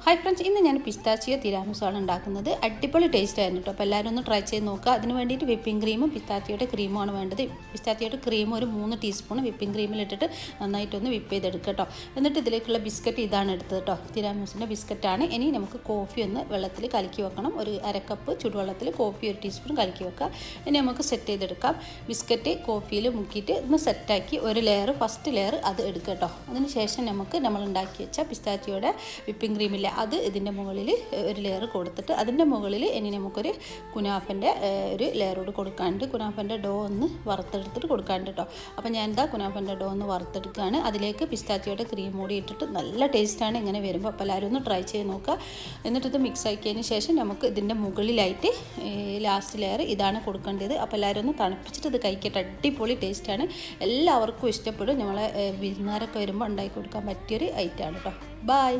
Hi friends, ഇന്ന് ഞാൻ pistachio തിരാമിസുമാണ് ഉണ്ടാക്കുന്നത്. അടിപൊളി ടേസ്റ്റ് ആയിരുന്നു കേട്ടോ. അപ്പോൾ എല്ലാവരും ഒന്ന് ട്രൈ ചെയ്ത് നോക്കുക. അതിന് വേണ്ടിയിട്ട് വിപ്പിംഗ് ക്രീമും പിസ്താച്ചിയോയുടെ ക്രീമുമാണ് വേണ്ടത്. പിസ്താച്ചിയോയുടെ ക്രീം ഒരു 3 ടീസ്പൂൺ വിപ്പിംഗ് ക്രീമിലിട്ടിട്ട് നന്നായിട്ടൊന്ന് വിപ്പ് ചെയ്തെടുക്കുക കേട്ടോ. എന്നിട്ട് ഇതിലേക്കുള്ള ബിസ്ക്കറ്റ് ഇതാണ് എടുത്തത് കേട്ടോ. തിരാമിസിൻ്റെ ബിസ്ക്കറ്റാണ്. ഇനി നമുക്ക് കോഫി ഒന്ന് വെള്ളത്തിൽ കലക്കി വെക്കണം. ഒരു അരക്കപ്പ് ചുടുവെള്ളത്തിൽ കോഫി 1 ടീസ്പൂൺ കലക്കി വെക്കുക. ഇനി നമുക്ക് സെറ്റ് ചെയ്തെടുക്കാം. ബിസ്ക്കറ്റ് കോഫിയിൽ മുക്കിയിട്ട് ഒന്ന് സെറ്റാക്കി ഒരു ലെയർ, ഫസ്റ്റ് ലെയർ അത് എടുക്കുക കേട്ടോ. അതിന് ശേഷം നമ്മൾ ഉണ്ടാക്കി വെച്ച പിസ്താച്ചിയോയുടെ വിപ്പിംഗ് ക്രീമില്ല അത് ഇതിൻ്റെ മുകളിൽ ഒരു ലെയർ കൊടുത്തിട്ട് അതിൻ്റെ മുകളിൽ ഇനി നമുക്കൊരു കുനാഫൻ്റെ ഒരു ലെയറോട് കൊടുക്കാണ്ട് കുനാഫൻ്റെ ഡോ ഒന്ന് വറുത്തെടുത്തിട്ട് കൊടുക്കാണ്ട് കേട്ടോ. അപ്പോൾ ഞാൻ എന്താ കുനാഫൻ്റെ ഡോ ഒന്ന് വറുത്തെടുക്കുകയാണ്. അതിലേക്ക് പിസ്താച്ചിയോയുടെ ക്രീം കൂടി ഇട്ടിട്ട് നല്ല ടേസ്റ്റാണ് ഇങ്ങനെ വരുമ്പോൾ. അപ്പോൾ എല്ലാവരും ഒന്ന് ട്രൈ ചെയ്ത് നോക്കുക. എന്നിട്ട് ഇത് മിക്സ് ആക്കിയതിന് ശേഷം നമുക്ക് ഇതിൻ്റെ മുകളിലായിട്ട് ലാസ്റ്റ് ലെയർ ഇതാണ് കൊടുക്കേണ്ടത്. അപ്പോൾ എല്ലാവരും ഒന്ന് തണുപ്പിച്ചിട്ട് ഇത് കഴിക്കട്ടെ. അടിപൊളി ടേസ്റ്റാണ്, എല്ലാവർക്കും ഇഷ്ടപ്പെടും. നമ്മളെ വിരുന്നുകാരൊക്കെ വരുമ്പോൾ ഉണ്ടാക്കി കൊടുക്കാൻ പറ്റിയൊരു ഐറ്റമാണ് കേട്ടോ. ബൈ.